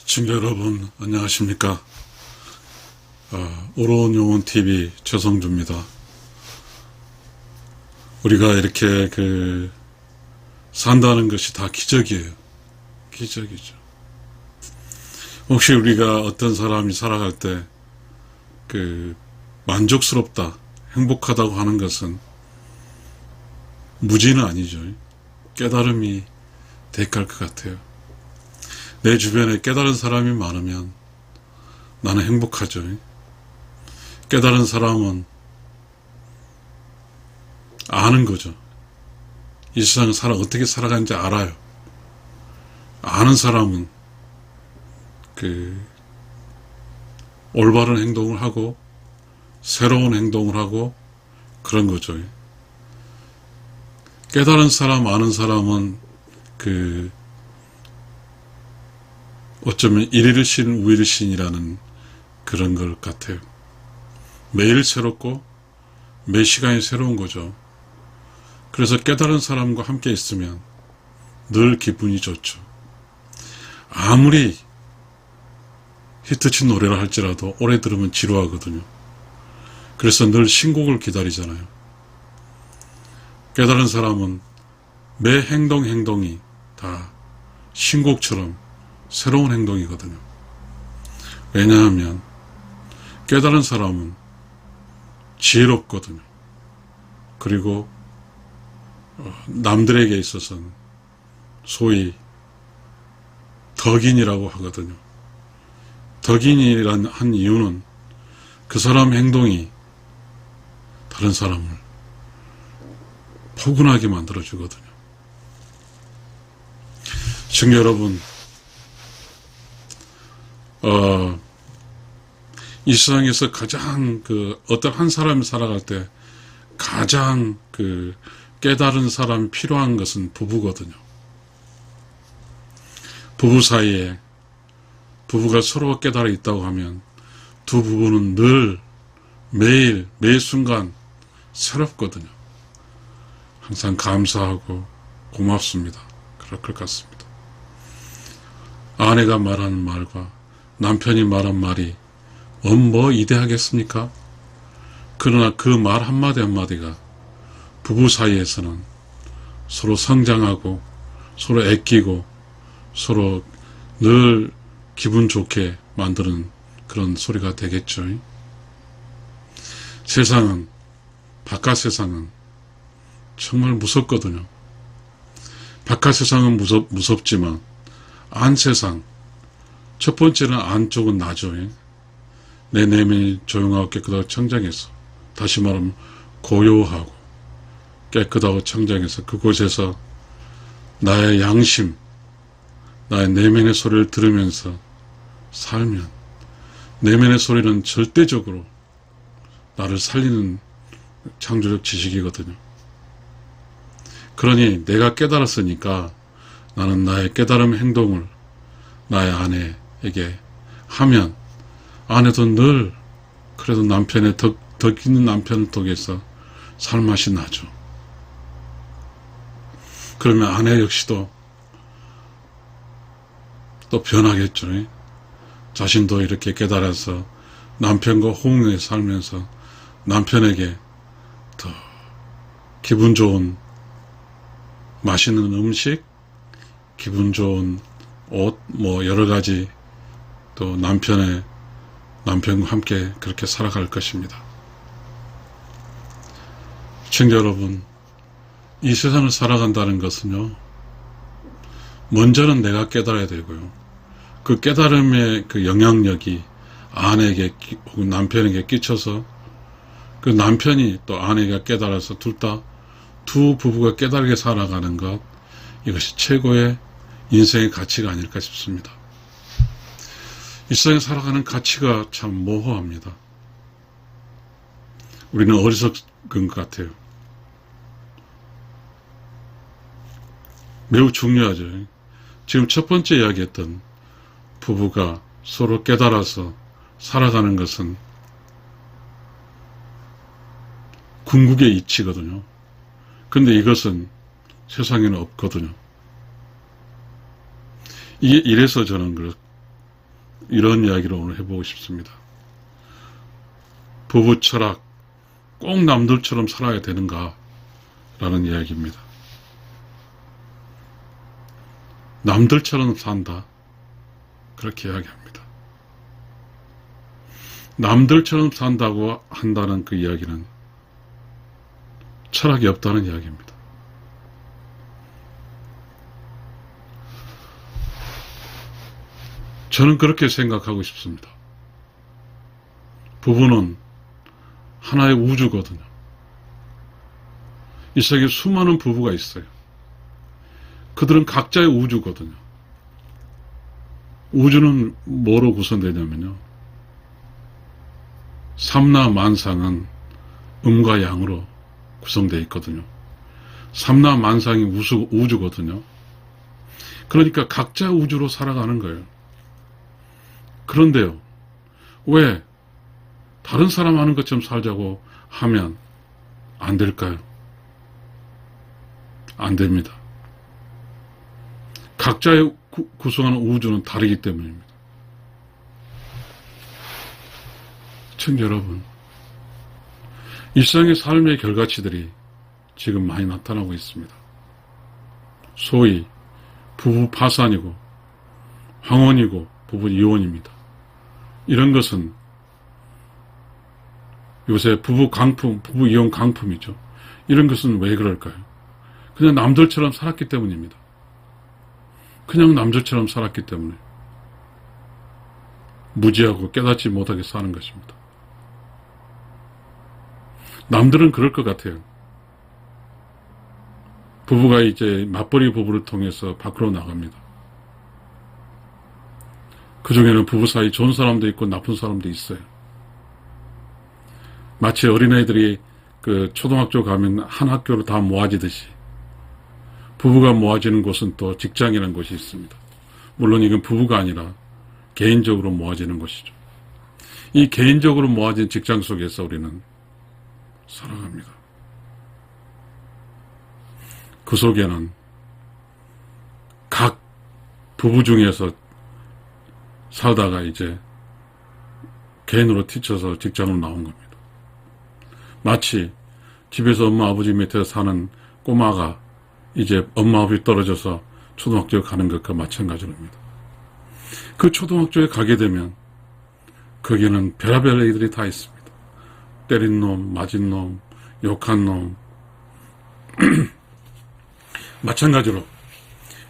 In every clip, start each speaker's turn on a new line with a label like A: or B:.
A: 시청자 여러분 안녕하십니까. 오로운 영혼TV 최성주입니다. 우리가 이렇게 산다는 것이 다 기적이에요. 기적이죠. 혹시 우리가 어떤 사람이 살아갈 때 만족스럽다, 행복하다고 하는 것은 무지는 아니죠. 깨달음이 대가일 것 같아요. 내 주변에 깨달은 사람이 많으면 나는 행복하죠. 깨달은 사람은 아는 거죠. 이 세상 어떻게 살아가는지 알아요. 아는 사람은 올바른 행동을 하고 새로운 행동을 하고 그런 거죠. 깨달은 사람, 아는 사람은 어쩌면 일일 신, 우일 신이라는 그런 것 같아요. 매일 새롭고 매 시간이 새로운 거죠. 그래서 깨달은 사람과 함께 있으면 늘 기분이 좋죠. 아무리 히트친 노래를 할지라도 오래 들으면 지루하거든요. 그래서 늘 신곡을 기다리잖아요. 깨달은 사람은 매 행동이 다 신곡처럼 새로운 행동이거든요. 왜냐하면 깨달은 사람은 지혜롭거든요. 그리고 남들에게 있어서는 소위 덕인이라고 하거든요. 덕인이란 한 이유는 그 사람 행동이 다른 사람을 포근하게 만들어주거든요. 시청자 여러분, 이 세상에서 가장 어떤 한 사람이 살아갈 때 가장 깨달은 사람이 필요한 것은 부부거든요. 부부 사이에 부부가 서로 깨달아 있다고 하면 두 부부는 늘 매일 매 순간 새롭거든요. 항상 감사하고 고맙습니다. 그럴 것 같습니다. 아내가 말하는 말과 남편이 말한 말이 뭐 이대하겠습니까? 그러나 그 말 한마디 한마디가 부부 사이에서는 서로 성장하고 서로 애끼고 서로 늘 기분 좋게 만드는 그런 소리가 되겠죠. 세상은, 바깥 세상은 정말 무섭거든요. 바깥 세상은 무섭지만 안 세상, 첫 번째는 안쪽은 나죠. 내 내면이 조용하고 깨끗하고 청정해서, 다시 말하면 고요하고 깨끗하고 청정해서 그곳에서 나의 양심, 나의 내면의 소리를 들으면서 살면 내면의 소리는 절대적으로 나를 살리는 창조적 지식이거든요. 그러니 내가 깨달았으니까 나는 나의 깨달음 행동을 나의 아내에게 하면 아내도 늘 그래도 남편의 덕 있는 남편 덕에서 살맛이 나죠. 그러면 아내 역시도 또 변하겠죠. 자신도 이렇게 깨달아서 남편과 호응해 살면서 남편에게 더 기분 좋은 맛있는 음식, 기분 좋은 옷, 여러 가지 또 남편과 함께 그렇게 살아갈 것입니다. 시청자 여러분, 이 세상을 살아간다는 것은요, 먼저는 내가 깨달아야 되고요. 그 깨달음의 영향력이 아내에게 혹은 남편에게 끼쳐서 그 남편이 또 아내가 깨달아서 두 부부가 깨달게 살아가는 것, 이것이 최고의 인생의 가치가 아닐까 싶습니다. 이 세상에 살아가는 가치가 참 모호합니다. 우리는 어리석은 것 같아요. 매우 중요하죠. 지금 첫 번째 이야기했던 부부가 서로 깨달아서 살아가는 것은 궁극의 이치거든요. 근데 이것은 세상에는 없거든요. 이래서 저는 이런 이야기를 오늘 해보고 싶습니다. 부부 철학, 꼭 남들처럼 살아야 되는가? 라는 이야기입니다. 남들처럼 산다. 그렇게 이야기합니다. 남들처럼 산다고 한다는 그 이야기는 철학이 없다는 이야기입니다. 저는 그렇게 생각하고 싶습니다. 부부는 하나의 우주거든요. 이 세계에 수많은 부부가 있어요. 그들은 각자의 우주거든요. 우주는 뭐로 구성되냐면요. 삼라만상은 음과 양으로 구성되어 있거든요. 삼라만상이 우주거든요. 그러니까 각자 우주로 살아가는 거예요. 그런데요, 왜 다른 사람 하는 것처럼 살자고 하면 안 될까요? 안 됩니다. 각자의 구성하는 우주는 다르기 때문입니다. 시청자 여러분, 일상의 삶의 결과치들이 지금 많이 나타나고 있습니다. 소위 부부 파산이고 황혼이고 부부 이혼입니다. 이런 것은 요새 부부 강품, 부부 이혼 강품이죠. 이런 것은 왜 그럴까요? 그냥 남들처럼 살았기 때문입니다. 그냥 남들처럼 살았기 때문에 무지하고 깨닫지 못하게 사는 것입니다. 남들은 그럴 것 같아요. 부부가 이제 맞벌이 부부를 통해서 밖으로 나갑니다. 그 중에는 부부 사이 좋은 사람도 있고 나쁜 사람도 있어요. 마치 어린아이들이 그 초등학교 가면 한 학교로 다 모아지듯이 부부가 모아지는 곳은 또 직장이라는 곳이 있습니다. 물론 이건 부부가 아니라 개인적으로 모아지는 곳이죠. 이 개인적으로 모아진 직장 속에서 우리는 살아갑니다. 그 속에는 각 부부 중에서 살다가 이제 개인으로 티쳐서 직장으로 나온 겁니다. 마치 집에서 엄마 아버지 밑에 사는 꼬마가 이제 엄마 아버지 떨어져서 초등학교에 가는 것과 마찬가지입니다. 그 초등학교에 가게 되면 거기에는 별의별 애들이 다 있습니다. 때린 놈, 맞은 놈, 욕한 놈. 마찬가지로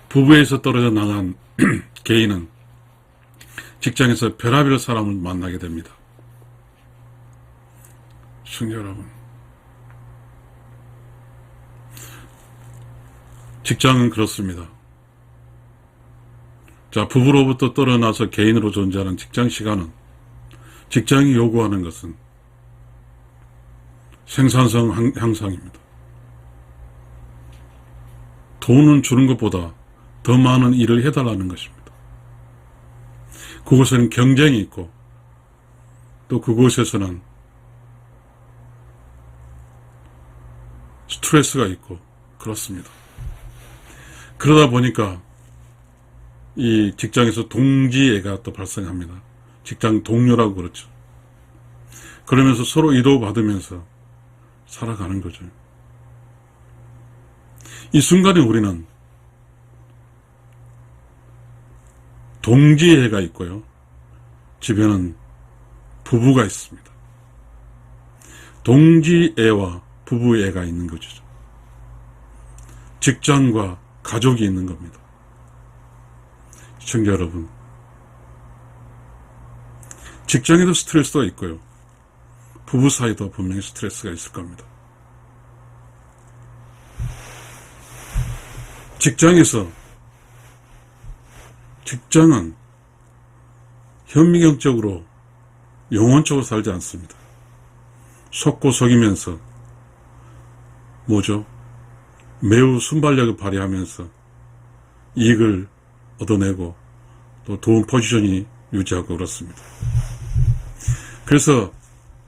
A: 부부에서 떨어져 나간 개인은 직장에서 별의별 사람을 만나게 됩니다. 시청자 여러분, 직장은 그렇습니다. 자, 부부로부터 떨어나서 개인으로 존재하는 직장 시간은, 직장이 요구하는 것은 생산성 향상입니다. 돈은 주는 것보다 더 많은 일을 해달라는 것입니다. 그곳에는 경쟁이 있고 또 그곳에서는 스트레스가 있고 그렇습니다. 그러다 보니까 이 직장에서 동지애가 또 발생합니다. 직장 동료라고 그렇죠. 그러면서 서로 위로받으면서 살아가는 거죠. 이 순간에 우리는 동지애가 있고요. 집에는 부부가 있습니다. 동지애와 부부애가 있는 거죠. 직장과 가족이 있는 겁니다. 시청자 여러분, 직장에도 스트레스가 있고요. 부부 사이도 분명히 스트레스가 있을 겁니다. 직장은 현미경적으로 영혼적으로 살지 않습니다. 속고 속이면서 매우 순발력을 발휘하면서 이익을 얻어내고 또 좋은 포지션이 유지하고 그렇습니다. 그래서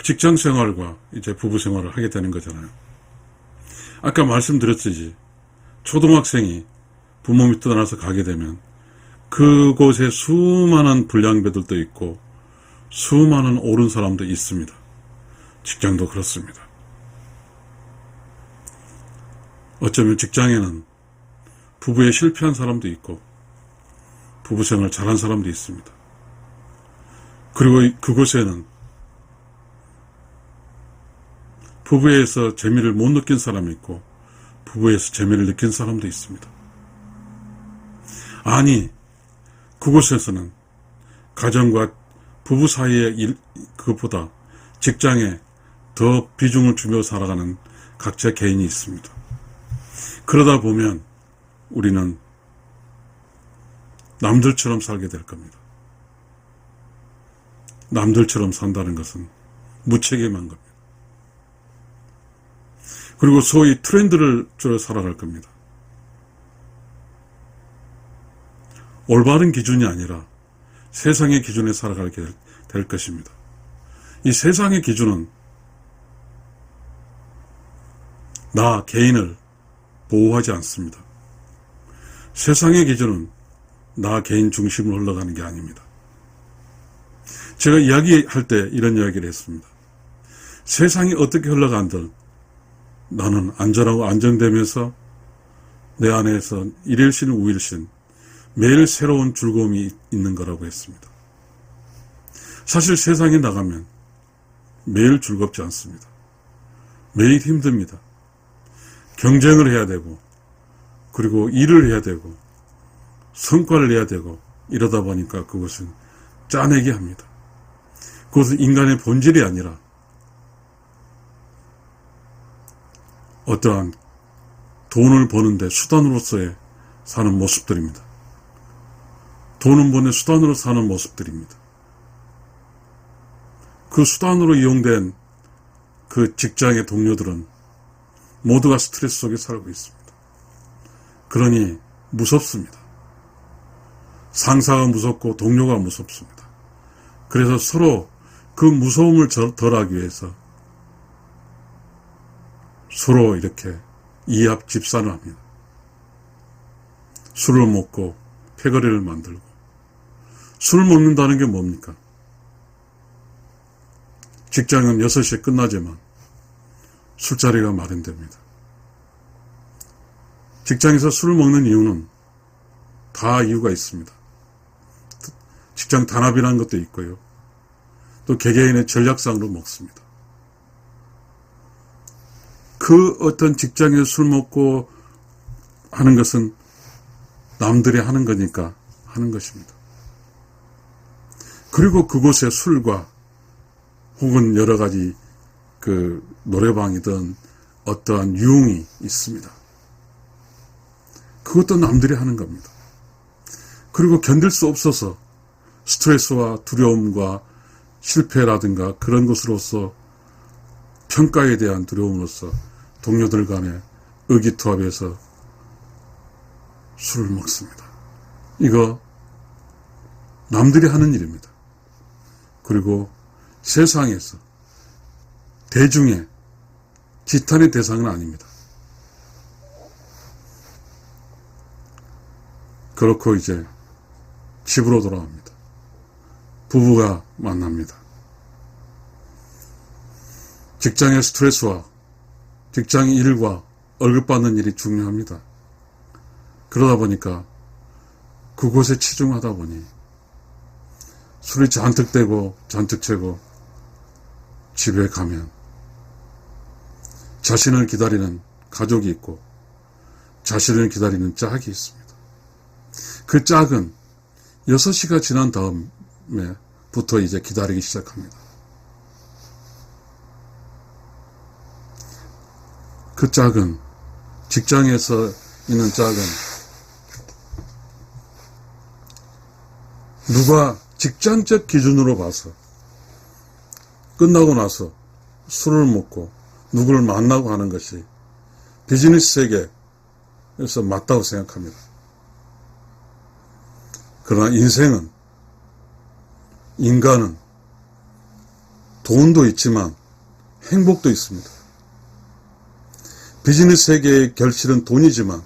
A: 직장 생활과 이제 부부 생활을 하게 되는 거잖아요. 아까 말씀드렸듯이 초등학생이 부모 밑에 떠나서 가게 되면 그곳에 수많은 불량배들도 있고 수많은 옳은 사람도 있습니다. 직장도 그렇습니다. 어쩌면 직장에는 부부에 실패한 사람도 있고 부부생활 잘한 사람도 있습니다. 그리고 그곳에는 부부에서 재미를 못 느낀 사람이 있고 부부에서 재미를 느낀 사람도 있습니다. 아니, 그곳에서는 가정과 부부 사이의 그것보다 직장에 더 비중을 주며 살아가는 각자 개인이 있습니다. 그러다 보면 우리는 남들처럼 살게 될 겁니다. 남들처럼 산다는 것은 무책임한 겁니다. 그리고 소위 트렌드를 쫓아 살아갈 겁니다. 올바른 기준이 아니라 세상의 기준에 살아가게 될 것입니다. 이 세상의 기준은 나 개인을 보호하지 않습니다. 세상의 기준은 나 개인 중심으로 흘러가는 게 아닙니다. 제가 이야기할 때 이런 이야기를 했습니다. 세상이 어떻게 흘러간든 나는 안전하고 안정되면서 내 안에서 일일신 우일신 매일 새로운 즐거움이 있는 거라고 했습니다. 사실 세상에 나가면 매일 즐겁지 않습니다. 매일 힘듭니다. 경쟁을 해야 되고 그리고 일을 해야 되고 성과를 내야 되고 이러다 보니까 그것은 짜내게 합니다. 그것은 인간의 본질이 아니라 어떠한 돈을 버는데 수단으로서의 사는 모습들입니다. 돈을 버는 수단으로 사는 모습들입니다. 그 수단으로 이용된 그 직장의 동료들은 모두가 스트레스 속에 살고 있습니다. 그러니 무섭습니다. 상사가 무섭고 동료가 무섭습니다. 그래서 서로 그 무서움을 덜하기 위해서 서로 이렇게 이합 집산을 합니다. 술을 먹고 패거리를 만들고. 술 먹는다는 게 뭡니까? 직장은 6시에 끝나지만 술자리가 마련됩니다. 직장에서 술을 먹는 이유는 다 이유가 있습니다. 직장 단합이라는 것도 있고요. 또 개개인의 전략상으로 먹습니다. 그 어떤 직장에서 술 먹고 하는 것은 남들이 하는 거니까 하는 것입니다. 그리고 그곳에 술과 혹은 여러 가지 그 노래방이든 어떠한 유흥이 있습니다. 그것도 남들이 하는 겁니다. 그리고 견딜 수 없어서 스트레스와 두려움과 실패라든가 그런 것으로서 평가에 대한 두려움으로써 동료들 간에 의기투합해서 술을 먹습니다. 이거 남들이 하는 일입니다. 그리고 세상에서 대중의 지탄의 대상은 아닙니다. 그렇고 이제 집으로 돌아옵니다. 부부가 만납니다. 직장의 스트레스와 직장 일과 월급 받는 일이 중요합니다. 그러다 보니까 그곳에 치중하다 보니 술이 잔뜩 되고 잔뜩 채고 집에 가면 자신을 기다리는 가족이 있고 자신을 기다리는 짝이 있습니다. 그 짝은 6시가 지난 다음에부터 이제 기다리기 시작합니다. 그 짝은 직장에서 있는 짝은 누가 직장적 기준으로 봐서 끝나고 나서 술을 먹고 누구를 만나고 하는 것이 비즈니스 세계에서 맞다고 생각합니다. 그러나 인간은 돈도 있지만 행복도 있습니다. 비즈니스 세계의 결실은 돈이지만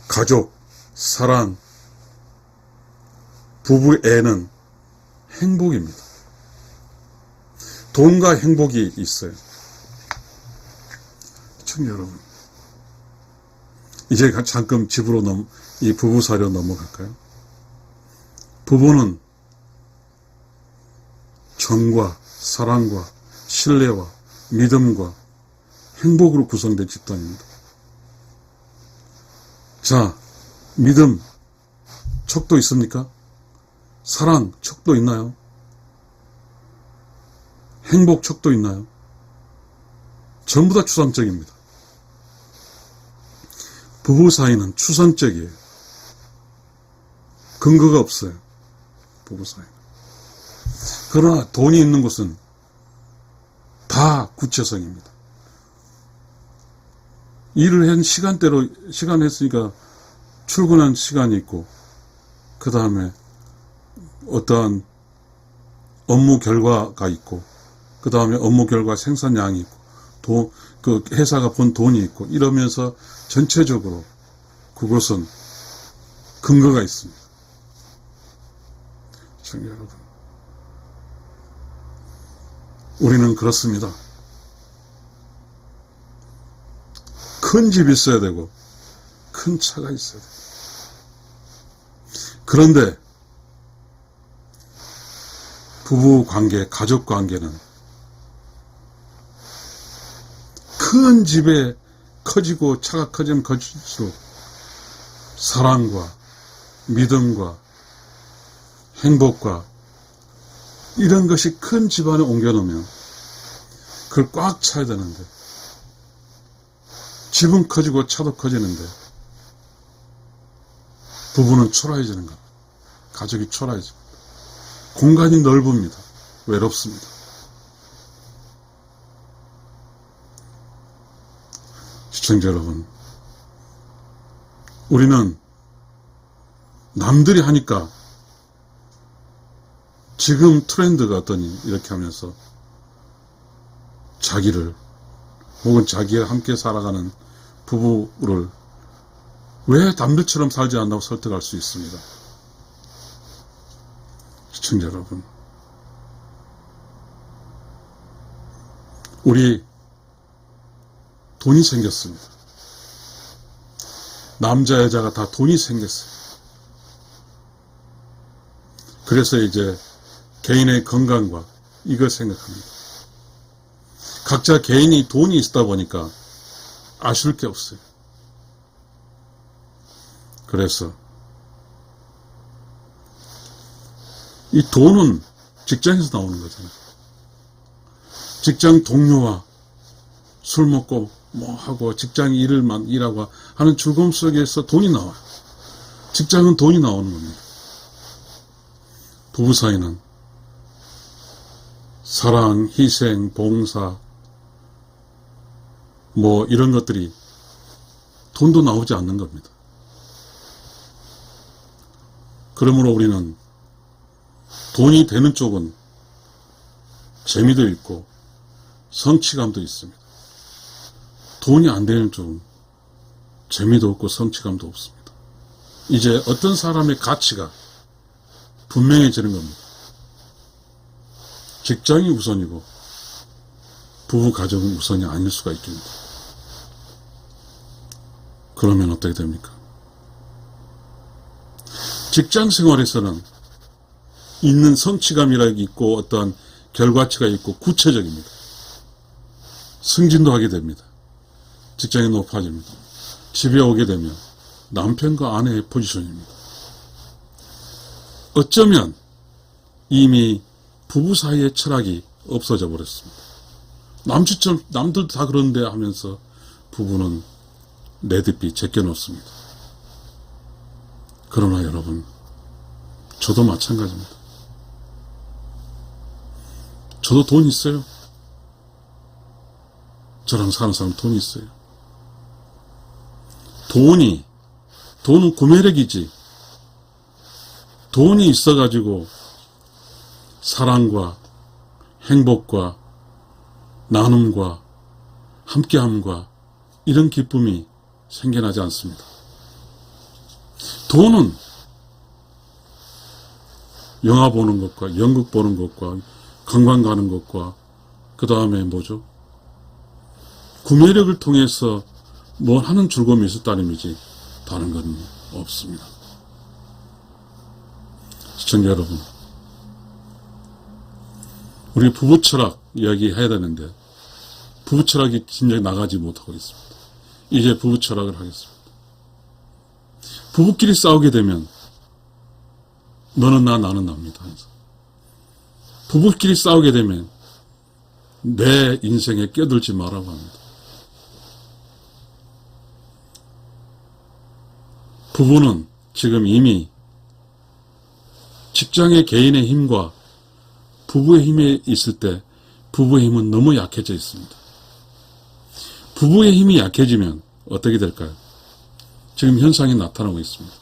A: 가족, 사랑, 부부의 애는 행복입니다. 돈과 행복이 있어요. 시청자 여러분, 이제 잠깐 집으로 이 부부 사료 넘어갈까요? 부부는 정과 사랑과 신뢰와 믿음과 행복으로 구성된 집단입니다. 자, 믿음, 척도 있습니까? 사랑, 척도 있나요? 행복, 척도 있나요? 전부 다 추상적입니다. 부부 사이는 추상적이에요. 근거가 없어요. 부부 사이는. 그러나 돈이 있는 곳은 다 구체성입니다. 일을 한 시간대로, 시간 했으니까 출근한 시간이 있고, 그 다음에 어떠한 업무 결과가 있고, 그 다음에 업무 결과 생산량이 있고, 그 회사가 본 돈이 있고, 이러면서 전체적으로 그것은 근거가 있습니다. 시청자 여러분, 우리는 그렇습니다. 큰 집이 있어야 되고 큰 차가 있어야 돼요. 그런데 부부 관계, 가족 관계는 큰 집에 커지고 차가 커지면 커질수록 사랑과 믿음과 행복과 이런 것이 큰 집안에 옮겨놓으면 그걸 꽉 차야 되는데, 집은 커지고 차도 커지는데 부부는 초라해지는 겁니다. 가족이 초라해집니다. 공간이 넓습니다. 외롭습니다. 시청자 여러분, 우리는 남들이 하니까 지금 트렌드가 어떠니 이렇게 하면서 자기를 혹은 자기와 함께 살아가는 부부를 왜 남들처럼 살지 않는다고 설득할 수 있습니다. 시청자 여러분, 우리 돈이 생겼습니다. 남자 여자가 다 돈이 생겼어요. 그래서 이제 개인의 건강과 이걸 생각합니다. 각자 개인이 돈이 있다 보니까 아쉬울 게 없어요. 그래서 이 돈은 직장에서 나오는 거잖아요. 직장 동료와 술 먹고 뭐 하고 직장 일하고 하는 즐거움 속에서 돈이 나와요. 직장은 돈이 나오는 겁니다. 부부 사이는 사랑, 희생, 봉사 뭐 이런 것들이 돈도 나오지 않는 겁니다. 그러므로 우리는 돈이 되는 쪽은 재미도 있고 성취감도 있습니다. 돈이 안 되는 쪽은 재미도 없고 성취감도 없습니다. 이제 어떤 사람의 가치가 분명해지는 겁니다. 직장이 우선이고 부부 가정은 우선이 아닐 수가 있겠습니다. 그러면 어떻게 됩니까? 직장 생활에서는 있는 성취감이라는 게 있고 어떠한 결과치가 있고 구체적입니다. 승진도 하게 됩니다. 직장이 높아집니다. 집에 오게 되면 남편과 아내의 포지션입니다. 어쩌면 이미 부부 사이의 철학이 없어져 버렸습니다. 남들도 다 그런데 하면서 부부는 레드빛 제껴놓습니다. 그러나 여러분, 저도 마찬가지입니다. 저도 돈 있어요. 저랑 사는 사람 돈이 있어요. 돈은 구매력이지. 돈이 있어가지고 사랑과 행복과 나눔과 함께함과 이런 기쁨이 생겨나지 않습니다. 돈은 영화 보는 것과 연극 보는 것과 관광 가는 것과 그 다음에 뭐죠? 구매력을 통해서 뭘 하는 즐거움이 있었다는 다른 건 없습니다. 시청자 여러분, 우리 부부 철학 이야기 해야 되는데 부부 철학이 진작에 나가지 못하고 있습니다. 이제 부부 철학을 하겠습니다. 부부끼리 싸우게 되면 너는 나 나는 납니다. 부부끼리 싸우게 되면 내 인생에 껴들지 말라고 합니다. 부부는 지금 이미 직장의 개인의 힘과 부부의 힘에 있을 때 부부의 힘은 너무 약해져 있습니다. 부부의 힘이 약해지면 어떻게 될까요? 지금 현상이 나타나고 있습니다.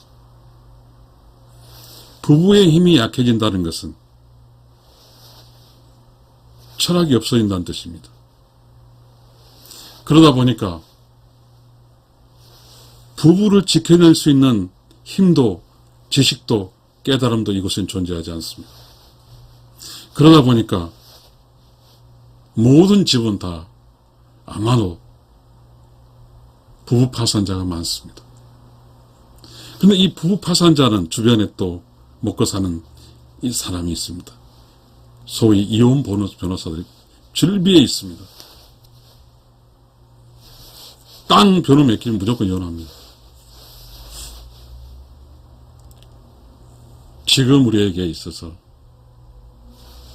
A: 부부의 힘이 약해진다는 것은 철학이 없어진다는 뜻입니다. 그러다 보니까 부부를 지켜낼 수 있는 힘도 지식도 깨달음도 이곳엔 존재하지 않습니다. 그러다 보니까 모든 집은 다 아마도 부부 파산자가 많습니다. 그런데 이 부부 파산자는 주변에 또 먹고 사는 이 사람이 있습니다. 소위 이혼 변호사들이 줄비에 있습니다. 땅 변호 맺기는 무조건 이혼합니다. 지금 우리에게 있어서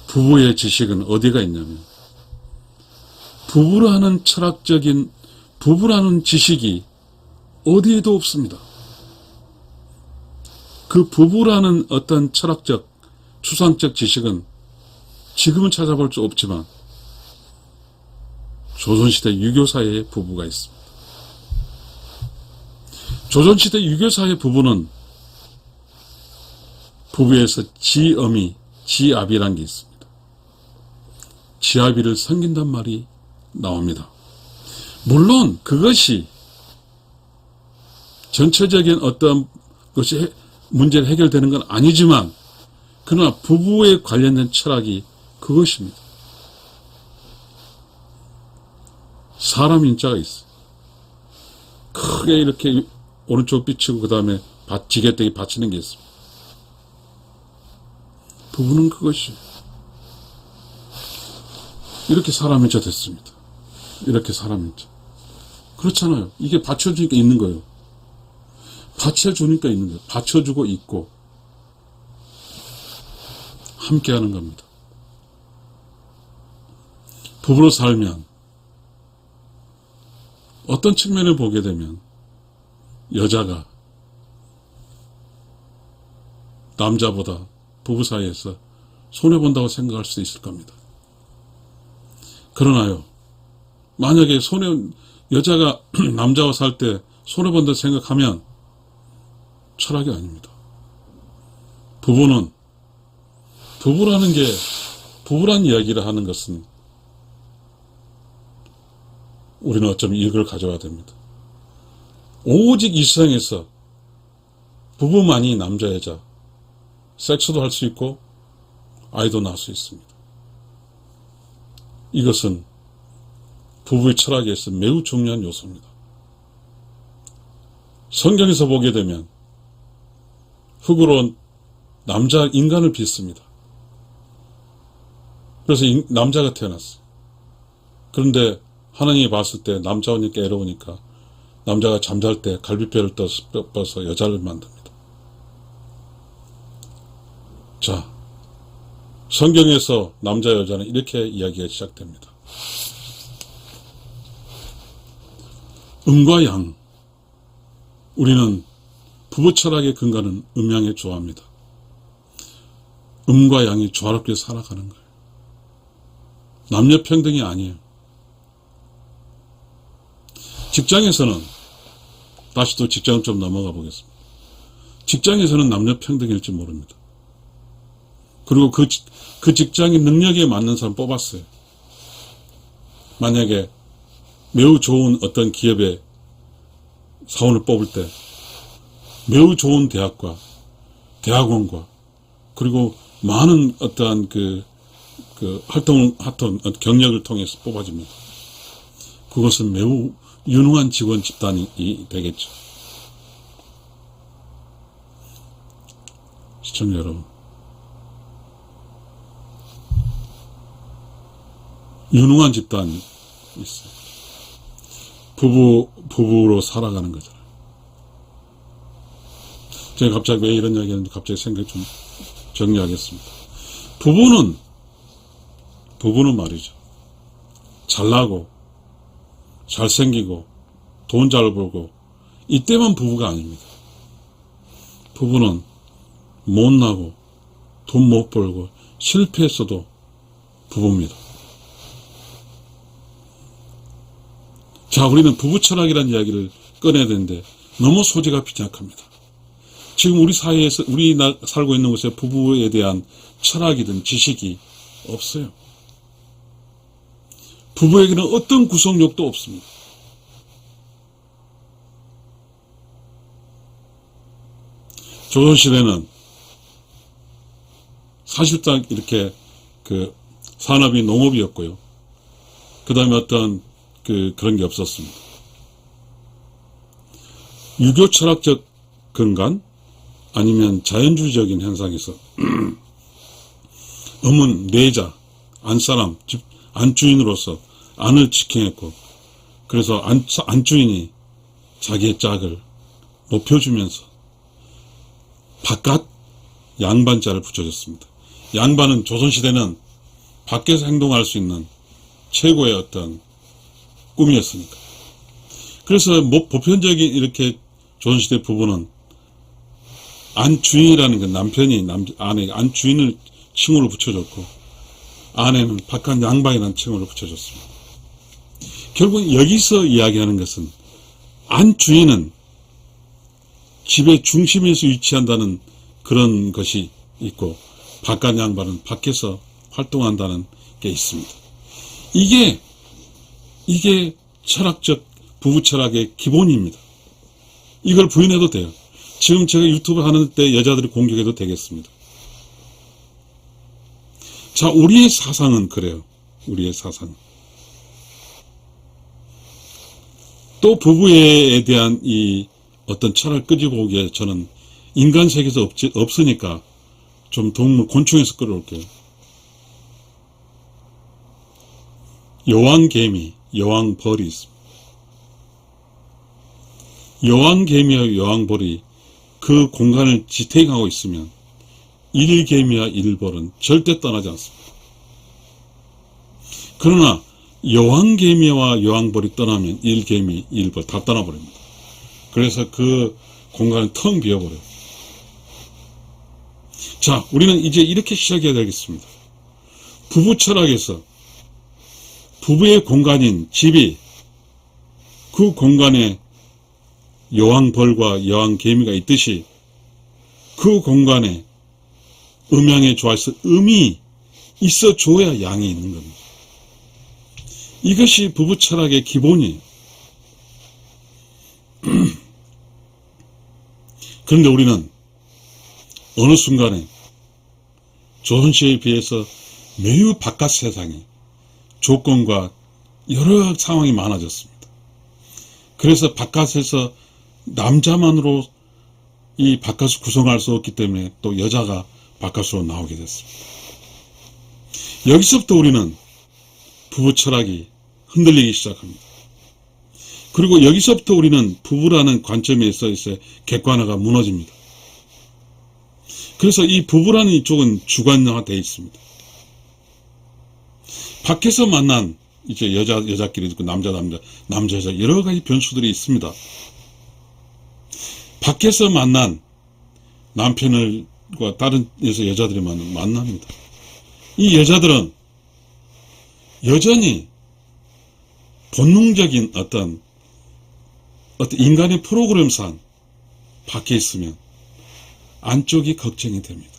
A: 부부의 지식은 어디가 있냐면 부부라는 철학적인 부부라는 지식이 어디에도 없습니다. 그 부부라는 어떤 철학적 추상적 지식은 지금은 찾아볼 수 없지만 조선시대 유교사회의 부부가 있습니다. 조선시대 유교사회 부부는 부부에서 지엄이, 지압이라는 게 있습니다. 지압이를 섬긴단 말이 나옵니다. 물론 그것이 전체적인 어떤 것이 문제를 해결되는 건 아니지만 그러나 부부에 관련된 철학이 그것입니다. 사람 인자가 있어요. 크게 이렇게 오른쪽 비치고 그 다음에 지게대기 받치는 게 있습니다. 부부는 그것이 이렇게 사람 인자 됐습니다. 이렇게 사람 인자. 그렇잖아요. 이게 받쳐주니까 있는 거예요. 받쳐주니까 있는 거예요. 받쳐주고 있고 함께하는 겁니다. 부부로 살면 어떤 측면을 보게 되면 여자가 남자보다 부부 사이에서 손해본다고 생각할 수 있을 겁니다. 그러나요, 만약에 여자가 남자와 살 때 손해본다고 생각하면 철학이 아닙니다. 부부란 이야기를 하는 것은 우리는 어쩌면 이걸 가져와야 됩니다. 오직 이 세상에서 부부만이 남자, 여자, 섹스도 할 수 있고 아이도 낳을 수 있습니다. 이것은 부부의 철학에서 매우 중요한 요소입니다. 성경에서 보게 되면 흙으로 인간을 빚습니다. 그래서 남자가 태어났어요. 그런데 하나님이 봤을 때 남자와 깨러우니까 남자가 잠잘 때 갈비뼈를 떠서 여자를 만듭니다. 자, 성경에서 남자 여자는 이렇게 이야기가 시작됩니다. 음과 양. 우리는 부부 철학의 근간은 음양에 좋아합니다. 음과 양이 조화롭게 살아가는 거예요. 남녀 평등이 아니에요. 직장에서는 다시 또 직장을 좀 넘어가 보겠습니다. 직장에서는 남녀 평등일지 모릅니다. 그리고 그 직장의 능력에 맞는 사람 뽑았어요. 만약에 매우 좋은 어떤 기업의 사원을 뽑을 때 매우 좋은 대학과 대학원과 그리고 많은 어떠한 그 활동 경력을 통해서 뽑아집니다. 그것은 매우 유능한 직원 집단이 되겠죠. 시청자 여러분, 유능한 집단이 있어요. 부부로 살아가는 거잖아요. 제가 갑자기 왜 이런 이야기 하는지 갑자기 생각 좀 정리하겠습니다. 부부는 말이죠. 잘나고, 잘생기고, 돈 잘 벌고, 이때만 부부가 아닙니다. 부부는 못나고, 돈 못 벌고, 실패했어도 부부입니다. 자, 우리는 부부 철학이라는 이야기를 꺼내야 되는데, 너무 소재가 빈약합니다. 지금 우리 사회에서, 우리가 살고 있는 곳에 부부에 대한 철학이든 지식이 없어요. 부부에게는 어떤 구속력도 없습니다. 조선시대는 사실상 이렇게 산업이 농업이었고요. 그 다음에 어떤 그런 게 없었습니다. 유교 철학적 근간 아니면 자연주의적인 현상에서 음은 내자, 안사람, 집 안주인으로서 안을 지켜냈고, 그래서 안주인이 자기의 짝을 높여주면서 바깥 양반자를 붙여줬습니다. 양반은 조선시대는 밖에서 행동할 수 있는 최고의 어떤 꿈이었으니까. 그래서 보편적인 이렇게 조선시대 부부는 안주인이라는 건 남편이 아내 안주인을 칭호를 붙여줬고, 아내는 바깥 양반이라는 칭호를 붙여줬습니다. 결국 여기서 이야기하는 것은 안주인은 집의 중심에서 위치한다는 그런 것이 있고, 바깥 양반은 밖에서 활동한다는 게 있습니다. 이게 철학적 부부 철학의 기본입니다. 이걸 부인해도 돼요. 지금 제가 유튜브 하는 때 여자들이 공격해도 되겠습니다. 자, 우리의 사상은 그래요. 우리의 사상은. 또 부부에 대한 이 어떤 철학을 끄집어 오기에 저는 인간 세계에서 없으니까 좀 동물, 곤충에서 끌어올게요. 여왕개미, 여왕벌이 있습니다. 여왕개미와 여왕벌이 그 공간을 지탱하고 있으면 일개미와 일벌은 절대 떠나지 않습니다. 그러나 여왕개미와 여왕벌이 떠나면 일개미, 일벌 다 떠나버립니다. 그래서 그 공간을 텅 비어버려요. 자, 우리는 이제 이렇게 시작해야 되겠습니다. 부부 철학에서 부부의 공간인 집이 그 공간에 여왕벌과 여왕개미가 있듯이 그 공간에 음양에 좋아해서 음이 있어줘야 양이 있는 겁니다. 이것이 부부 철학의 기본이에요. 그런데 우리는 어느 순간에 조선시대에 비해서 매우 바깥 세상에 조건과 여러 상황이 많아졌습니다. 그래서 바깥에서 남자만으로 이 바깥을 구성할 수 없기 때문에 또 여자가 바깥으로 나오게 됐습니다. 여기서부터 우리는 부부 철학이 흔들리기 시작합니다. 그리고 여기서부터 우리는 부부라는 관점에 있어서 객관화가 무너집니다. 그래서 이 부부라는 이쪽은 주관화되어 있습니다. 밖에서 만난 이제 여자끼리 있고 남자 여자 여러 가지 변수들이 있습니다. 밖에서 만난 남편과 다른 여자들이 만납니다. 이 여자들은 여전히 본능적인 어떤 인간의 프로그램상 밖에 있으면 안쪽이 걱정이 됩니다.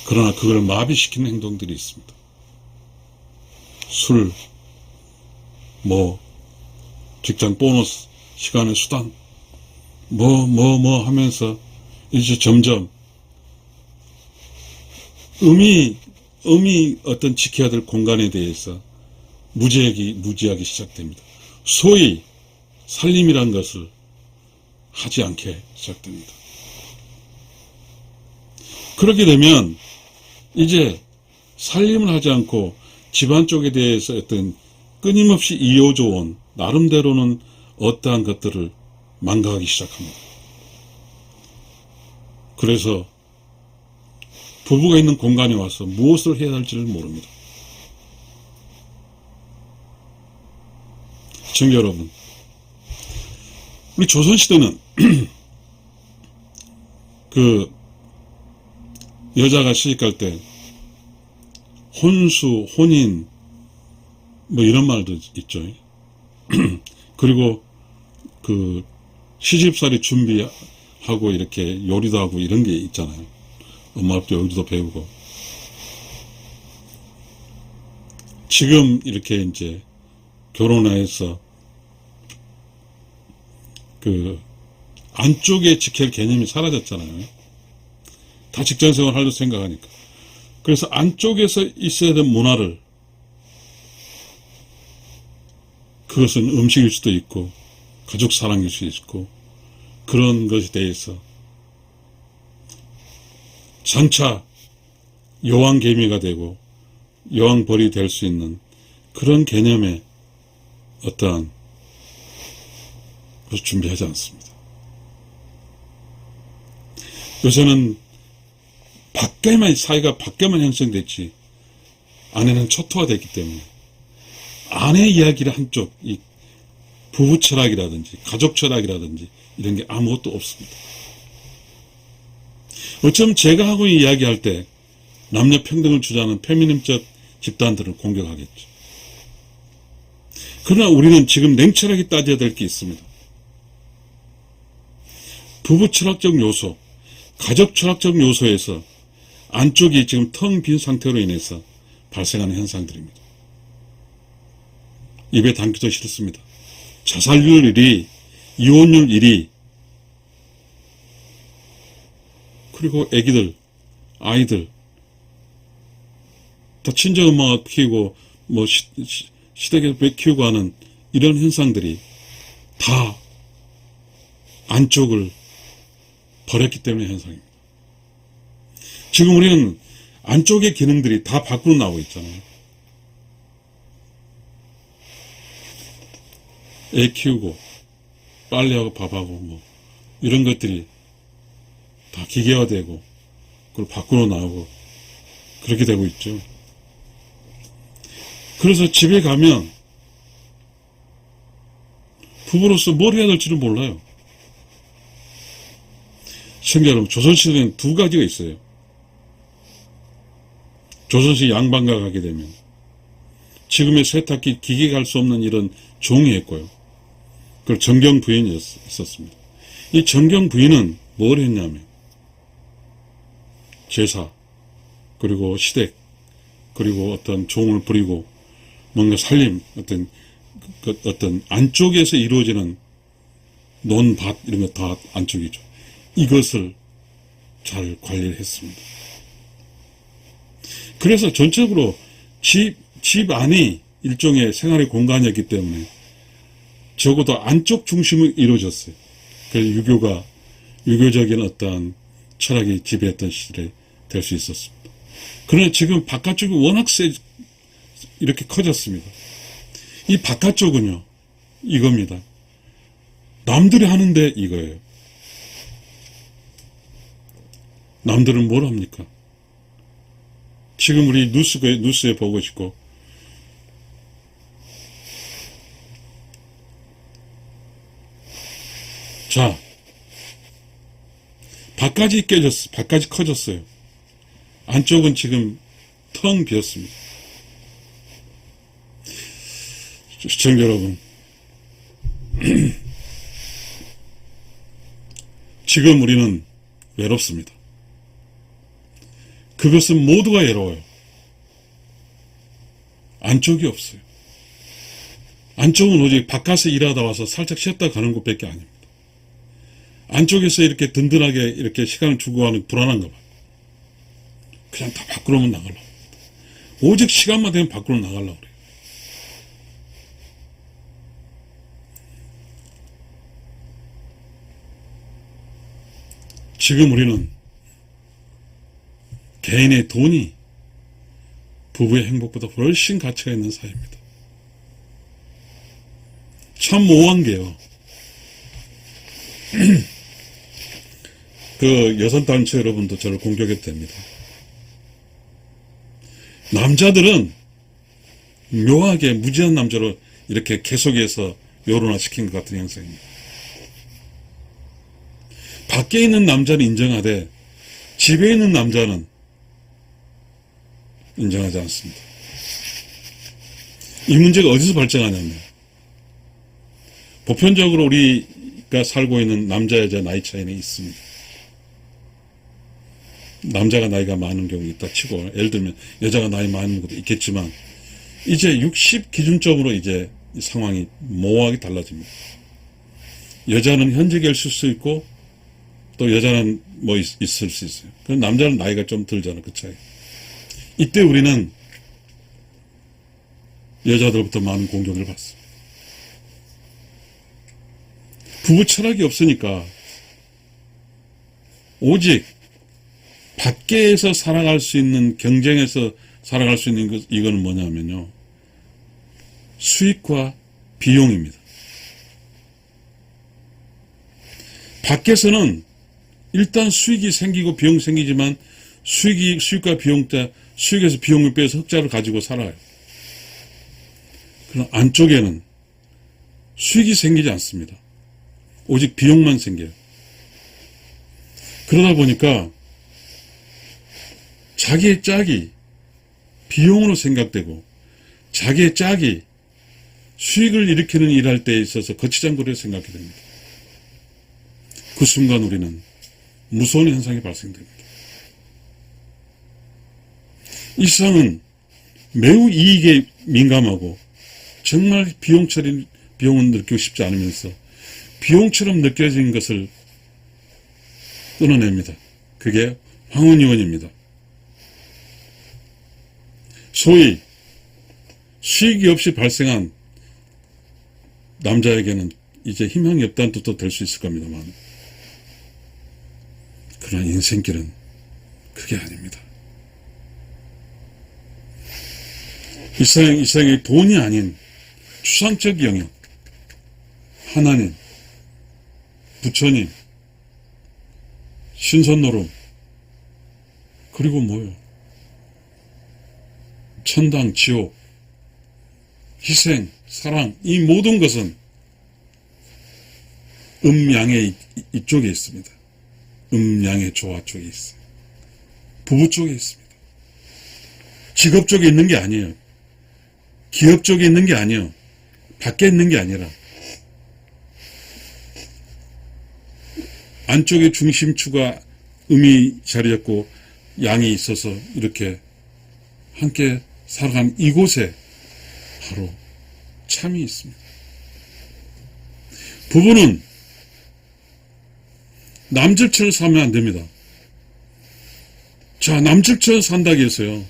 A: 그러나 그걸 마비시키는 행동들이 있습니다. 술, 직장 보너스, 시간의 수당, 뭐 하면서 이제 점점 음이 어떤 지켜야 될 공간에 대해서 무지하기 시작됩니다. 소위 살림이란 것을 하지 않게 시작됩니다. 그렇게 되면 이제 살림을 하지 않고 집안 쪽에 대해서 어떤 끊임없이 이어져온 나름대로는 어떠한 것들을 망각하기 시작합니다. 그래서 부부가 있는 공간에 와서 무엇을 해야 할지를 모릅니다. 시청자 여러분, 우리 조선시대는 그 여자가 시집갈 때 혼수, 혼인 뭐 이런 말도 있죠. 그리고 그 시집살이 준비하고 이렇게 요리도 하고 이런 게 있잖아요. 엄마도 요리도 배우고. 지금 이렇게 이제 결혼해서 그 안쪽에 지킬 개념이 사라졌잖아요. 다 직장생활 하려고 생각하니까. 그래서 안쪽에서 있어야 될 문화를, 그것은 음식일 수도 있고 가족 사랑일 수도 있고 그런 것에 대해서 장차 여왕개미가 되고 여왕벌이 될 수 있는 그런 개념의 어떠한 것을 준비하지 않습니다. 요새는 사회가 밖에만 형성됐지 안에는 초토화됐기 때문에 아내 이야기를 한쪽, 이 부부 철학이라든지 가족 철학이라든지 이런 게 아무것도 없습니다. 어쩌면 제가 하고 이야기할 때 남녀 평등을 주장하는 페미니즘적 집단들을 공격하겠죠. 그러나 우리는 지금 냉철하게 따져야 될 게 있습니다. 부부 철학적 요소, 가족 철학적 요소에서 안쪽이 지금 텅 빈 상태로 인해서 발생하는 현상들입니다. 입에 담기도 싫습니다. 자살률 1위, 이혼율 1위, 그리고 아이들 다 친정엄마가 키우고 뭐 시댁에서 키우고 하는 이런 현상들이 다 안쪽을 버렸기 때문에 현상입니다. 지금 우리는 안쪽의 기능들이 다 밖으로 나오고 있잖아요. 애 키우고 빨래하고 밥하고 뭐 이런 것들이 다 기계화되고 그리고 밖으로 나오고 그렇게 되고 있죠. 그래서 집에 가면 부부로서 뭘 해야 될지를 몰라요. 시청자 여러분, 조선시대는 두 가지가 있어요. 조선시 양반가 가게 되면 지금의 세탁기 기계가 할 수 없는 이런 종이 했고요. 그리고 정경 부인이 있었습니다. 이 정경 부인은 뭘 했냐면 제사, 그리고 시댁, 그리고 어떤 종을 부리고 뭔가 살림, 어떤 안쪽에서 이루어지는 논밭 이런 거 다 안쪽이죠. 이것을 잘 관리를 했습니다. 그래서 전체적으로 집 안이 일종의 생활의 공간이었기 때문에 적어도 안쪽 중심이 이루어졌어요. 그래서 유교적인 어떠한 철학이 지배했던 시절에 될 수 있었습니다. 그러나 지금 바깥쪽이 워낙 이렇게 커졌습니다. 이 바깥쪽은요, 이겁니다. 남들이 하는데 이거예요. 남들은 뭘 합니까? 지금 우리 뉴스에 보고 있고, 자, 밖까지 밖까지 커졌어요. 안쪽은 지금 텅 비었습니다. 시청자 여러분, 지금 우리는 외롭습니다. 그것은 모두가 외로워요. 안쪽이 없어요. 안쪽은 오직 바깥에 일하다 와서 살짝 쉬었다 가는 곳밖에 아닙니다. 안쪽에서 이렇게 든든하게 이렇게 시간을 주고 하는 불안한가 봐. 그냥 다 밖으로만 나가려고. 오직 시간만 되면 밖으로 나가려고 그래. 지금 우리는 개인의 돈이 부부의 행복보다 훨씬 가치가 있는 사회입니다. 참 모호한 게요. 그 여성단체 여러분도 저를 공격해도 됩니다. 남자들은 묘하게 무지한 남자로 이렇게 계속해서 여론화시킨 것 같은 형상입니다. 밖에 있는 남자는 인정하되 집에 있는 남자는 인정하지 않습니다. 이 문제가 어디서 발생하냐면 보편적으로 우리가 살고 있는 남자 여자 나이 차이는 있습니다. 남자가 나이가 많은 경우 있다 치고 예를 들면 여자가 나이 많은 것도 있겠지만 이제 60 기준점으로 이제 상황이 모호하게 달라집니다. 여자는 현직일 수 있고 또 여자는 뭐 있을 수 있어요. 그럼 남자는 나이가 좀 들잖아, 그 차이. 이때 우리는 여자들부터 많은 공격을 받습니다. 부부 철학이 없으니까 오직 밖에서 살아갈 수 있는, 경쟁에서 살아갈 수 있는 것, 이거는 뭐냐면요, 수익과 비용입니다. 밖에서는 일단 수익이 생기고 비용 생기지만 수익과 비용 때 수익에서 비용을 빼서 흑자를 가지고 살아요. 그럼 안쪽에는 수익이 생기지 않습니다. 오직 비용만 생겨요. 그러다 보니까 자기의 짝이 비용으로 생각되고 자기의 짝이 수익을 일으키는 일할 때에 있어서 거치장거리로 생각이 됩니다. 그 순간 우리는 무서운 현상이 발생됩니다. 이 세상은 매우 이익에 민감하고 정말 비용은 느끼고 싶지 않으면서 비용처럼 느껴진 것을 끊어냅니다. 그게 황혼이혼입니다. 소위 수익이 없이 발생한 남자에게는 이제 희망이 없다는 뜻도 될 수 있을 겁니다만, 그러나 인생길은 그게 아닙니다. 이 세상에 돈이 아닌 추상적 영역, 하나님, 부처님, 신선노름, 그리고 뭐요? 천당, 지옥, 희생, 사랑, 이 모든 것은 음양의 이쪽에 있습니다. 음양의 조화 쪽에 있어요. 부부 쪽에 있습니다. 직업 쪽에 있는 게 아니에요. 기업 쪽에 있는 게 아니에요. 밖에 있는 게 아니라 안쪽에 중심추가 음이 자리 잡고 양이 있어서 이렇게 함께 살아가는 이곳에 바로 참이 있습니다. 부부는 남들처럼 살면 안 됩니다. 자, 남들처럼 산다고 해서요,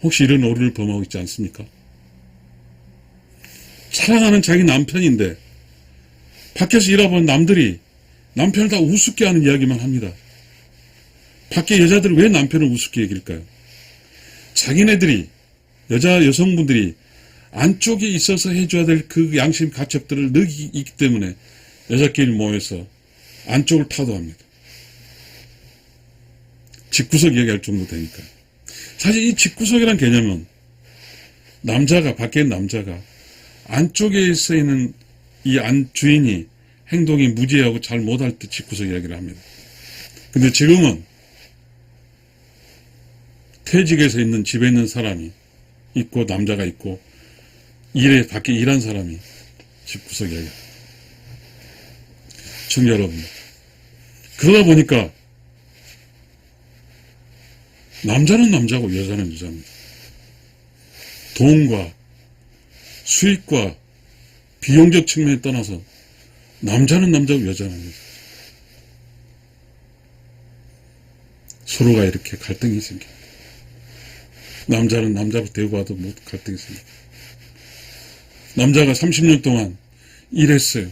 A: 혹시 이런 오류를 범하고 있지 않습니까? 사랑하는 자기 남편인데 밖에서 일하면 남들이 남편을 다 우습게 하는 이야기만 합니다. 밖에 여자들은 왜 남편을 우습게 얘기할까요? 자기네들이, 여성분들이 안쪽에 있어서 해줘야 될 그 양심 가첩들을 느끼기 있기 때문에 여자끼리 모여서 안쪽을 타도합니다. 집구석 얘기할 정도 되니까. 사실 이 집구석이란 개념은 밖에 있는 남자가 안쪽에 서 있는 이 주인이 행동이 무지하고 잘 못할 때 집구석 이야기를 합니다. 근데 지금은 퇴직에서 있는 집에 있는 사람이 있고 남자가 있고 밖에 일한 사람이 집구석 이야기합니다. 청자 여러분, 그러다 보니까 남자는 남자고 여자는 여자입니다. 돈과 수익과 비용적 측면에 떠나서 남자는 남자고 여자는 여자. 서로가 이렇게 갈등이 생겨. 남자는 남자를 데리고 와도 못 갈등이 생겨. 남자가 30년 동안 일했어요.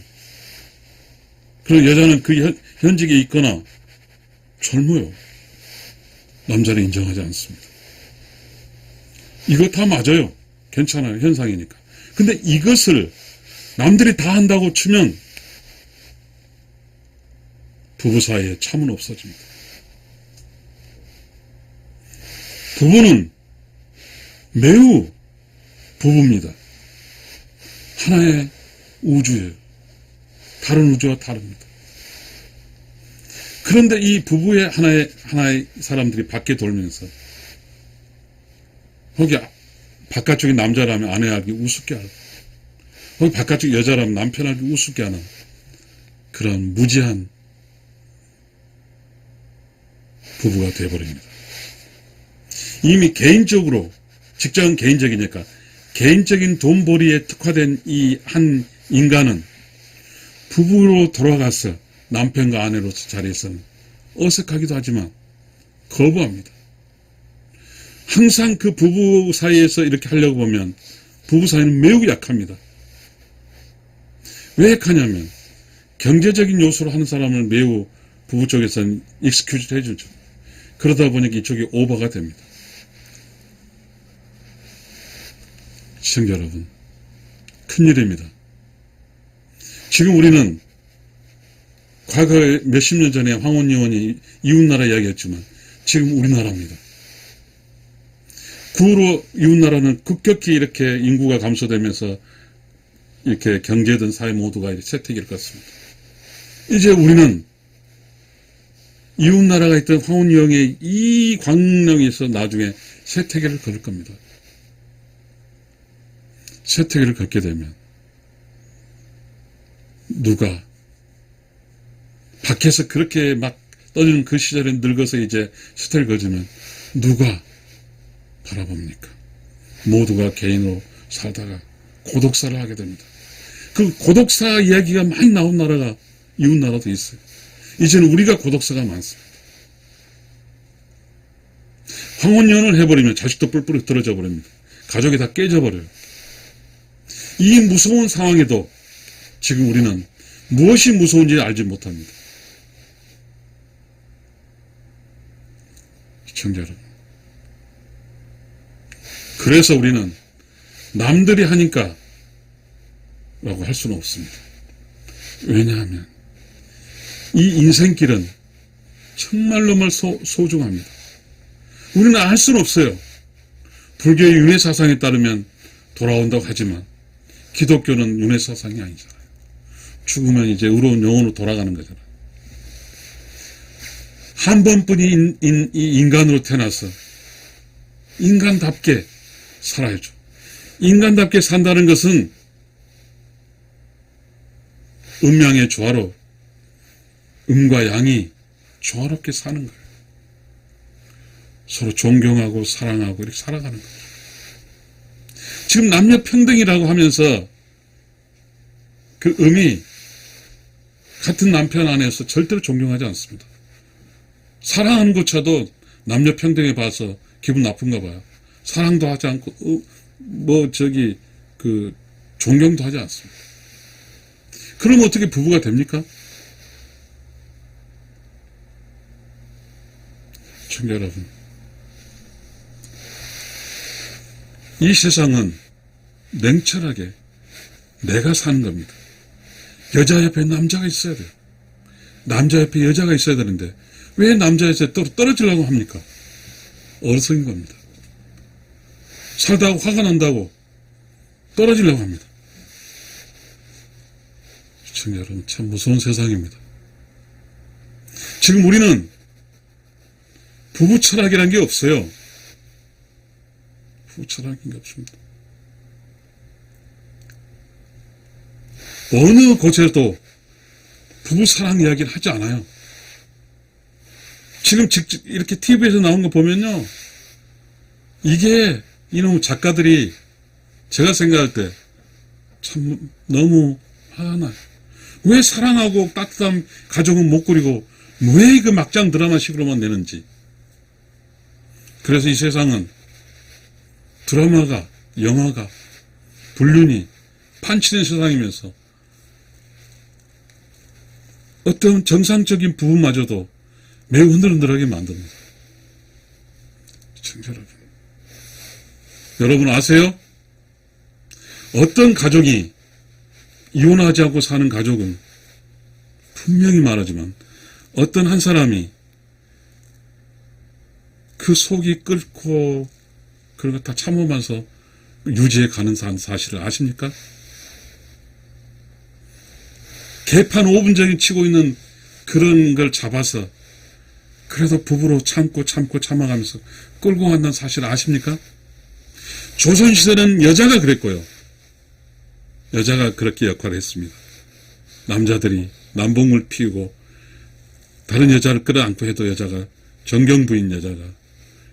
A: 그리고 여자는 그 현직에 있거나 젊어요. 남자를 인정하지 않습니다. 이거 다 맞아요. 괜찮아요. 현상이니까. 근데 이것을 남들이 다 한다고 치면 부부 사이에 참은 없어집니다. 부부는 매우 부부입니다. 하나의 우주예요. 다른 우주와 다릅니다. 그런데 이 부부의 하나의 사람들이 밖에 돌면서 거기 바깥쪽에 남자라면 아내에게 우습게 하고 거기 바깥쪽 여자라면 남편에게 우습게 하는 그런 무지한 부부가 되어버립니다. 이미 개인적으로 직장은 개인적이니까 개인적인 돈벌이에 특화된 이 한 인간은 부부로 돌아가서 남편과 아내로서 자리에서는 어색하기도 하지만 거부합니다. 항상 그 부부 사이에서 이렇게 하려고 보면 부부 사이는 매우 약합니다. 왜 약하냐면 경제적인 요소로 하는 사람을 매우 부부 쪽에서는 익스큐즈를 해주죠. 그러다 보니까 이쪽이 오버가 됩니다. 시청자 여러분, 큰일입니다. 지금 우리는 과거에 몇십 년 전에 황혼 이혼이 이웃나라 이야기했지만 지금 우리나라입니다. 그 후로 이웃나라는 급격히 이렇게 인구가 감소되면서 이렇게 경제든 사회 모두가 쇠퇴기를 껐습니다. 이제 우리는 이웃나라가 있던 황혼 이혼의 이 광명에서 나중에 쇠퇴기를 걸을 겁니다. 쇠퇴기를 걷게 되면 누가 밖에서 그렇게 막 떠드는 그 시절에 늙어서 이제 쇠퇴를 거지면 누가 바라봅니까? 모두가 개인으로 살다가 고독사를 하게 됩니다. 그 고독사 이야기가 많이 나온 나라가 이웃나라도 있어요. 이제는 우리가 고독사가 많습니다. 황혼이혼을 해버리면 자식도 뿔뿔이 떨어져 버립니다. 가족이 다 깨져버려요. 이 무서운 상황에도 지금 우리는 무엇이 무서운지 알지 못합니다. 시청자 여러분, 그래서 우리는 남들이 하니까 라고 할 수는 없습니다. 왜냐하면 이 인생길은 정말로 소중합니다. 우리는 알 수는 없어요. 불교의 윤회사상에 따르면 돌아온다고 하지만 기독교는 윤회사상이 아니잖아요. 죽으면 이제 의로운 영혼으로 돌아가는 거잖아요. 한 번뿐인 인간으로 태어나서 인간답게 살아야죠. 인간답게 산다는 것은 음양의 조화로 음과 양이 조화롭게 사는 거예요. 서로 존경하고 사랑하고 이렇게 살아가는 거예요. 지금 남녀 평등이라고 하면서 그 음이 같은 남편 안에서 절대로 존경하지 않습니다. 사랑하는 것조차도 남녀 평등에 봐서 기분 나쁜가 봐요. 사랑도 하지 않고 존경도 하지 않습니다. 그럼 어떻게 부부가 됩니까? 청자 여러분, 이 세상은 냉철하게 내가 사는 겁니다. 여자 옆에 남자가 있어야 돼요. 남자 옆에 여자가 있어야 되는데 왜 남자에서 떨어지려고 합니까? 어리석인 겁니다. 살다가 화가 난다고 떨어지려고 합니다. 시청자 여러분, 참 무서운 세상입니다. 지금 우리는 부부 철학이라는 게 없어요. 부부 철학인 게 없습니다. 어느 곳에도 부부 사랑 이야기를 하지 않아요. 지금 이렇게 TV에서 나온 거 보면요, 이게 이놈 작가들이 제가 생각할 때 참 너무 화가 나요. 왜 사랑하고 따뜻한 가족은 못 그리고 왜 그 막장 드라마식으로만 내는지 그래서 이 세상은 드라마가, 영화가, 불륜이 판치는 세상이면서 어떤 정상적인 부부마저도 매우 흔들흔들하게 만듭니다. 시청자 여러분, 여러분 아세요? 어떤 가족이 이혼하지 않고 사는 가족은 분명히 말하지만 어떤 한 사람이 그 속이 끓고 그런 거 다 참으면서 유지해 가는 사실을 아십니까? 개판 5분전이 치고 있는 그런 걸 잡아서 그래도 부부로 참고 참아가면서 끌고 간다는 사실을 아십니까? 조선시대는 여자가 그랬고요. 여자가 그렇게 역할을 했습니다. 남자들이 남봉을 피우고 다른 여자를 끌어안고 해도 여자가 정경부인 여자가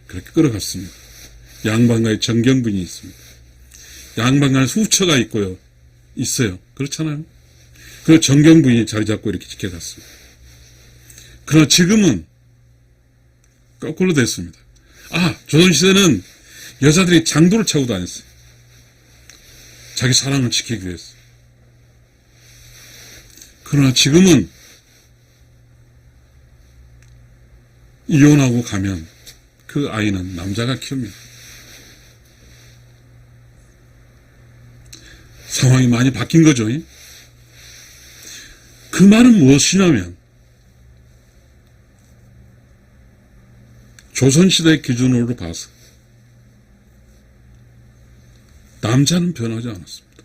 A: 그렇게 끌어갔습니다. 양반가에 정경부인이 있습니다. 양반가에 후처가 있고요. 있어요. 그렇잖아요. 그 정경부인이 자리 잡고 이렇게 지켜갔습니다. 그러나 지금은 거꾸로 됐습니다. 조선시대는 여자들이 장도를 차고 다녔어요. 자기 사랑을 지키기 위해서. 그러나 지금은 이혼하고 가면 그 아이는 남자가 키웁니다. 상황이 많이 바뀐 거죠. 그 말은 무엇이냐면 조선시대 기준으로 봐서 남자는 변하지 않았습니다.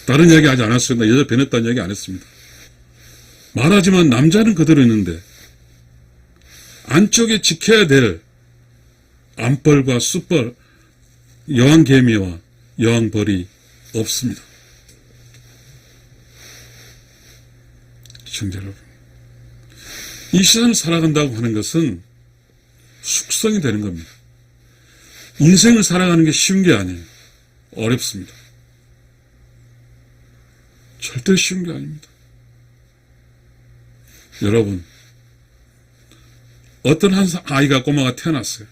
A: 다른 이야기 하지 않았습니다. 여자 변했다는 이야기 안 했습니다. 말하지만 남자는 그대로 있는데 안쪽에 지켜야 될 안벌과 숫벌, 여왕개미와 여왕벌이 없습니다. 시청자 여러분, 이 세상을 살아간다고 하는 것은 숙성이 되는 겁니다. 인생을 살아가는 게 쉬운 게 아니에요. 어렵습니다. 절대 쉬운 게 아닙니다. 여러분, 어떤 한 아이가 꼬마가 태어났어요.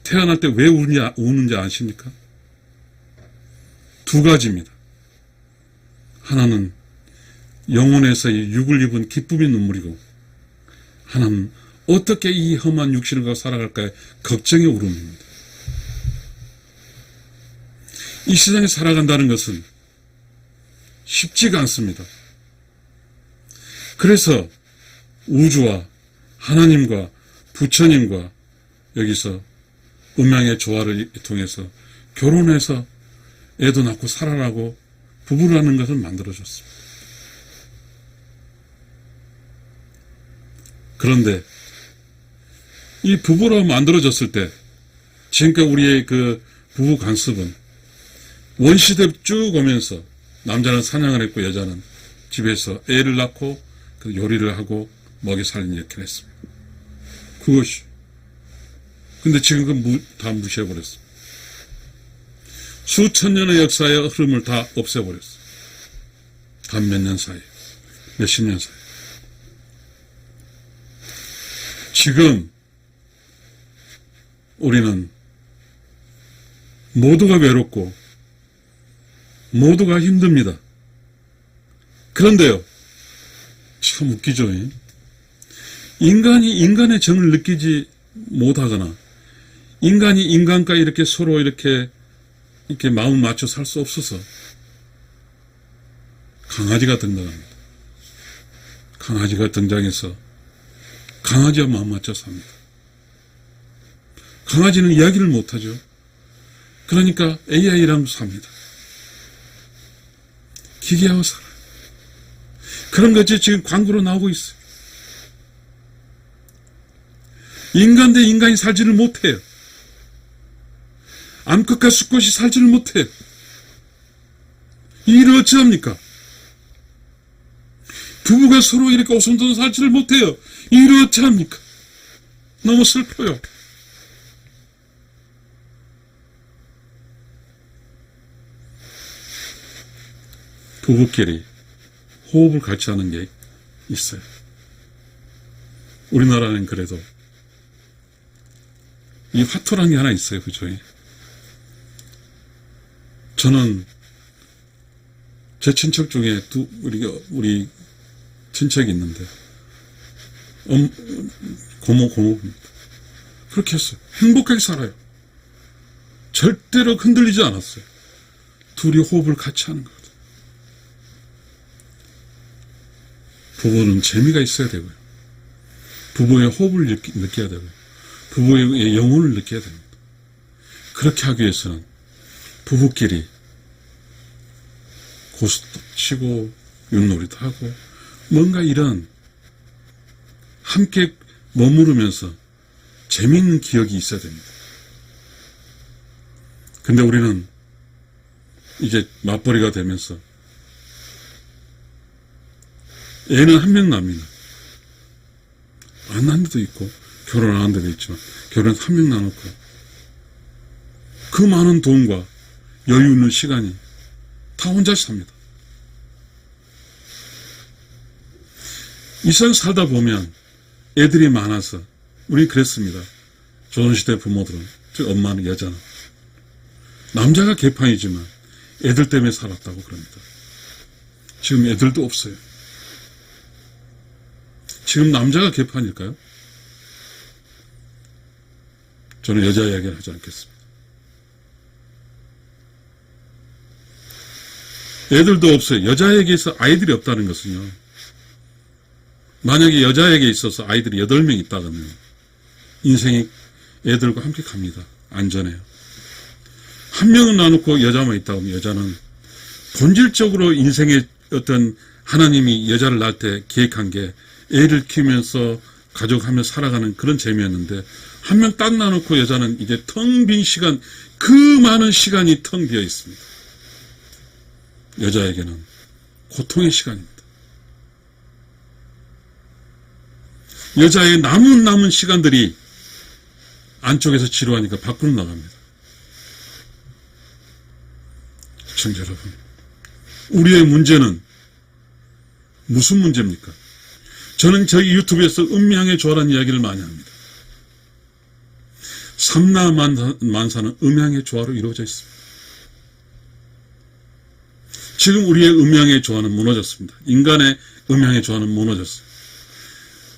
A: 태어날 때 왜 우는지 아십니까? 두 가지입니다. 하나는 영혼에서의 육을 입은 기쁨의 눈물이고, 하나는 어떻게 이 험한 육신을 갖고 살아갈까의 걱정의 울음입니다. 이 세상에 살아간다는 것은 쉽지가 않습니다. 그래서 우주와 하나님과 부처님과 여기서 음양의 조화를 통해서 결혼해서 애도 낳고 살아라고 부부라는 것을 만들어줬습니다. 그런데 이 부부로 만들어졌을 때 지금까지 우리의 그 부부 관습은 원시대 쭉 오면서 남자는 사냥을 했고 여자는 집에서 애를 낳고 그 요리를 하고 먹여 살리는 이렇게 했습니다. 그것이. 근데 지금 다 무시해버렸습니다. 수천 년의 역사의 흐름을 다 없애버렸어요. 단 몇 년 사이에, 몇십 년 사이에. 지금 우리는 모두가 외롭고 모두가 힘듭니다. 그런데요, 참 웃기죠. 인간이 인간의 정을 느끼지 못하거나 인간이 인간과 이렇게 서로 이렇게 마음 맞춰 살 수 없어서 강아지가 등장합니다. 강아지가 등장해서 강아지와 마음 맞춰 삽니다. 강아지는 이야기를 못하죠. 그러니까 AI랑 삽니다. 기계하고 살아요. 그런 것이 지금 광고로 나오고 있어요. 인간 대 인간이 살지를 못해요. 암컷과 수컷이 살지를 못해요. 이 일을 어찌합니까? 부부가 서로 이렇게 오손도손 살지를 못해요. 이 일을 어찌합니까? 너무 슬퍼요. 부부끼리 호흡을 같이 하는 게 있어요. 우리나라는 그래도 이 화투라는 게 하나 있어요. 그죠? 저는 제 친척 중에 우리 친척이 있는데 고모입니다. 그렇게 했어요. 행복하게 살아요. 절대로 흔들리지 않았어요. 둘이 호흡을 같이 하는 거거든요. 부부는 재미가 있어야 되고요. 부부의 호흡을 느껴야 되고요. 부부의 영혼을 느껴야 됩니다. 그렇게 하기 위해서는 부부끼리 고스톱 치고 윷놀이도 하고 뭔가 이런 함께 머무르면서 재미있는 기억이 있어야 됩니다. 근데 우리는 이제 맞벌이가 되면서 애는 한 명 납니다. 안 난 데도 있고 결혼 안 한 데도 있지만 결혼 한 명 나놓고 그 많은 돈과 여유 있는 시간이 다 혼자 삽니다. 이 세상 살다 보면 애들이 많아서 우리 그랬습니다. 조선시대 부모들은, 즉 엄마는 여자는 남자가 개판이지만 애들 때문에 살았다고 그럽니다. 지금 애들도 없어요. 지금 남자가 개판일까요? 저는 여자 이야기를 하지 않겠습니다. 애들도 없어요. 여자에게서 아이들이 없다는 것은요, 만약에 여자에게 있어서 아이들이 8명 있다면 인생이 애들과 함께 갑니다. 안전해요. 한 명은 놔놓고 여자만 있다 보면 여자는 본질적으로 인생의 어떤 하나님이 여자를 낳을 때 계획한 게 애를 키우면서 가족하며 살아가는 그런 재미였는데 한 명 딱 놔놓고 여자는 이제 텅 빈 시간, 그 많은 시간이 텅 비어 있습니다. 여자에게는 고통의 시간입니다. 여자의 남은 시간들이 안쪽에서 지루하니까 밖으로 나갑니다. 시청자 여러분, 우리의 문제는 무슨 문제입니까? 저는 저희 유튜브에서 음양의 조화라는 이야기를 많이 합니다. 삼라만사는 음양의 조화로 이루어져 있습니다. 지금 우리의 음양의 조화는 무너졌습니다. 인간의 음양의 조화는 무너졌어요.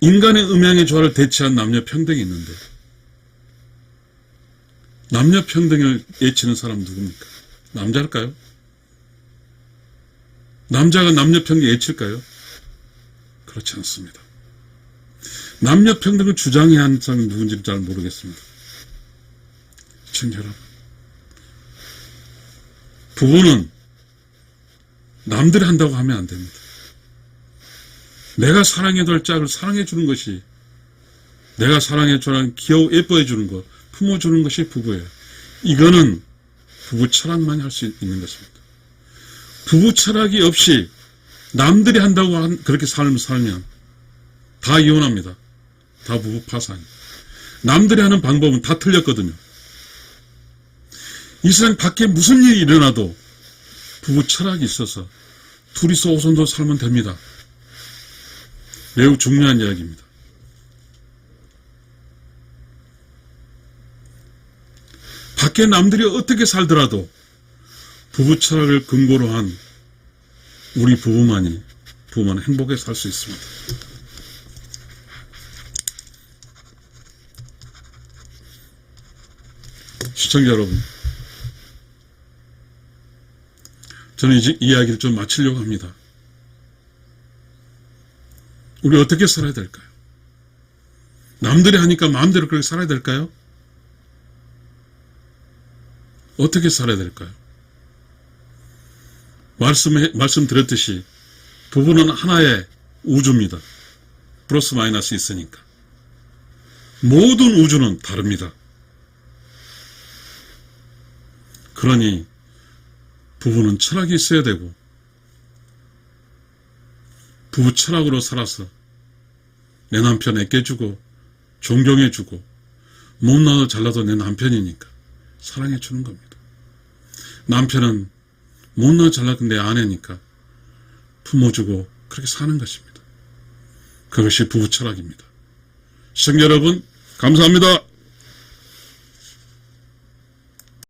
A: 인간의 음양의 조화를 대체한 남녀 평등이 있는데 남녀 평등을 외치는 사람 누굽니까? 남자일까요? 남자가 남녀 평등 외칠까요? 그렇지 않습니다. 남녀 평등을 주장해야 하는 사람이 누군지 잘 모르겠습니다. 시청자 여러분, 부부는 남들이 한다고 하면 안 됩니다. 내가 사랑해도 할 짝을 사랑해 주는 것이, 내가 사랑해 주는 예뻐해 주는 것, 품어주는 것이 부부예요. 이거는 부부 철학만이 할 수 있는 것입니다. 부부 철학이 없이 남들이 한다고 그렇게 살면 다 이혼합니다. 다 부부 파산입니다. 남들이 하는 방법은 다 틀렸거든요. 이 세상 밖에 무슨 일이 일어나도 부부 철학이 있어서 둘이서 오손도 살면 됩니다. 매우 중요한 이야기입니다. 밖에 남들이 어떻게 살더라도 부부 철학을 근거로 한 우리 부부만이 행복하게 살 수 있습니다. 시청자 여러분, 저는 이제 이야기를 좀 마치려고 합니다. 우리 어떻게 살아야 될까요? 남들이 하니까 마음대로 그렇게 살아야 될까요? 어떻게 살아야 될까요? 말씀드렸듯이 부부는 하나의 우주입니다. 플러스 마이너스 있으니까. 모든 우주는 다릅니다. 그러니 부부는 철학이 있어야 되고 부부 철학으로 살아서 내 남편 아껴주고 존경해주고 못나도 잘나도 내 남편이니까 사랑해주는 겁니다. 남편은 못나도 잘나도 내 아내니까 품어주고 그렇게 사는 것입니다. 그것이 부부 철학입니다. 시청자 여러분, 감사합니다.